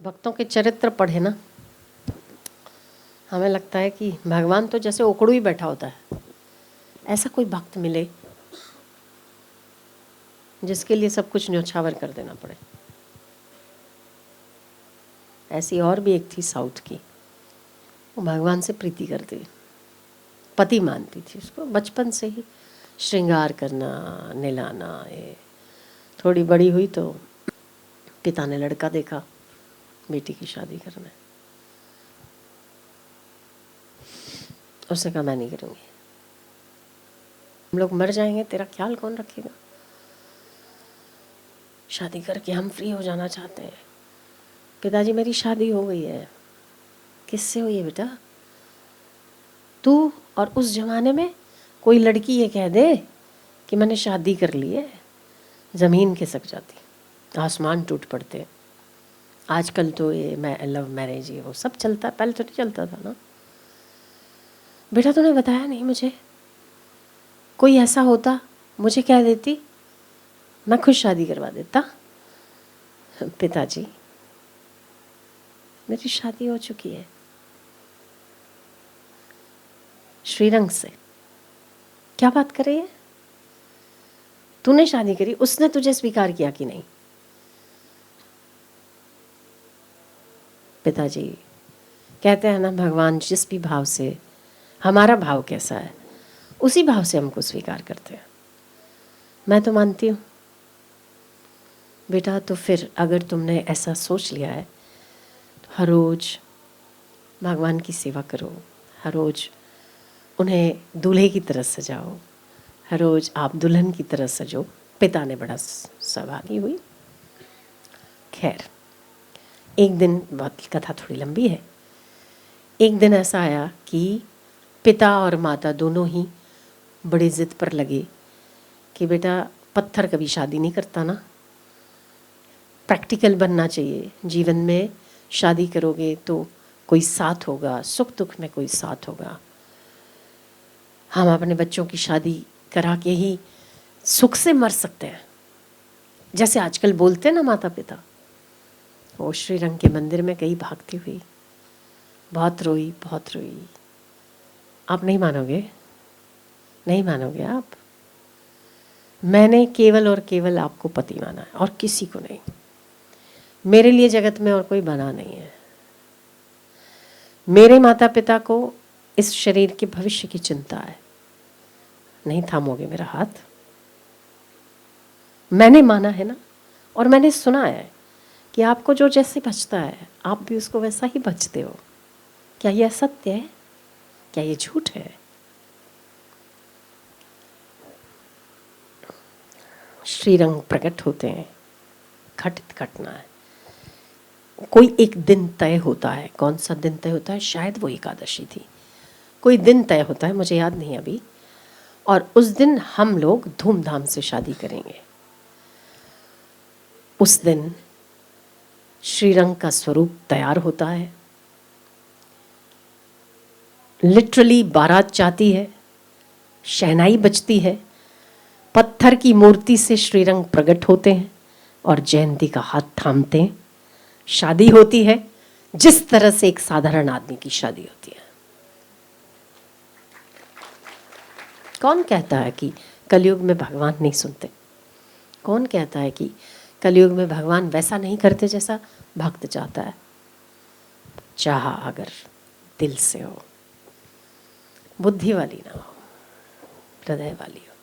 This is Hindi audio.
भक्तों के चरित्र पढ़े ना, हमें लगता है कि भगवान तो जैसे ओकड़ू ही बैठा होता है। ऐसा कोई भक्त मिले जिसके लिए सब कुछ न्योछावर कर देना पड़े। ऐसी और भी एक थी साउथ की, वो भगवान से प्रीति करती, पति मानती थी उसको। बचपन से ही श्रृंगार करना, नहलाना। ये थोड़ी बड़ी हुई तो पिता ने लड़का देखा, बेटी की शादी करना है। उसने कहा मैं नहीं करूँगी, हम लोग मर जाएंगे, तेरा ख्याल कौन रखेगा। शादी करके हम फ्री हो जाना चाहते हैं। पिताजी मेरी शादी हो गई है। किससे हुई है बेटा? तू और उस जमाने में कोई लड़की ये कह दे कि मैंने शादी कर ली है, ज़मीन खिसक जाती, आसमान टूट पड़ते। आजकल तो ये लव मैरिज ये वो सब चलता, पहले तो नहीं चलता था ना। बेटा तूने बताया नहीं मुझे, कोई ऐसा होता मुझे कह देती, मैं खुद शादी करवा देता। पिताजी मेरी शादी हो चुकी है श्रीरंग से। क्या बात कर रही है? तूने शादी करी, उसने तुझे स्वीकार किया कि नहीं? पिताजी कहते हैं ना, भगवान जिस भी भाव से, हमारा भाव कैसा है उसी भाव से हमको स्वीकार करते हैं। मैं तो मानती हूँ। बेटा तो फिर अगर तुमने ऐसा सोच लिया है तो हर रोज भगवान की सेवा करो, हर रोज उन्हें दूल्हे की तरह सजाओ, हर रोज आप दुल्हन की तरह सजो। पिता ने बड़ा सहभागी हुई। खैर एक दिन, बहुत कथा थोड़ी लंबी है, एक दिन ऐसा आया कि पिता और माता दोनों ही बड़ी जिद पर लगे कि बेटा पत्थर कभी शादी नहीं करता ना, प्रैक्टिकल बनना चाहिए जीवन में। शादी करोगे तो कोई साथ होगा, सुख दुख में कोई साथ होगा। हम अपने बच्चों की शादी करा के ही सुख से मर सकते हैं, जैसे आजकल बोलते हैं ना माता पिता। वो श्रीरंग के मंदिर में गई भागती हुई, बहुत रोई, बहुत रोई। आप नहीं मानोगे, नहीं मानोगे आप। मैंने केवल और केवल आपको पति माना है और किसी को नहीं। मेरे लिए जगत में और कोई बना नहीं है। मेरे माता पिता को इस शरीर के भविष्य की चिंता है। नहीं थामोगे मेरा हाथ? मैंने माना है ना, और मैंने सुना है कि आपको जो जैसे बचता है आप भी उसको वैसा ही बचते हो। क्या यह सत्य है? क्या ये झूठ है? श्रीरंग प्रकट होते हैं, घटित घटना है। कोई एक दिन तय होता है। कौन सा दिन तय होता है? शायद वो एकादशी थी। कोई दिन तय होता है, मुझे याद नहीं अभी। और उस दिन हम लोग धूमधाम से शादी करेंगे। उस दिन श्रीरंग का स्वरूप तैयार होता है। लिटरली बारात जाती है, शहनाई बजती है, पत्थर की मूर्ति से श्रीरंग प्रकट होते हैं और जयंती का हाथ थामते हैं। शादी होती है जिस तरह से एक साधारण आदमी की शादी होती है। कौन कहता है कि कलयुग में भगवान नहीं सुनते? कौन कहता है कि कलयुग में भगवान वैसा नहीं करते जैसा भक्त चाहता है? चाहा अगर दिल से हो, बुद्धि वाली ना हो, हृदय वाली हो।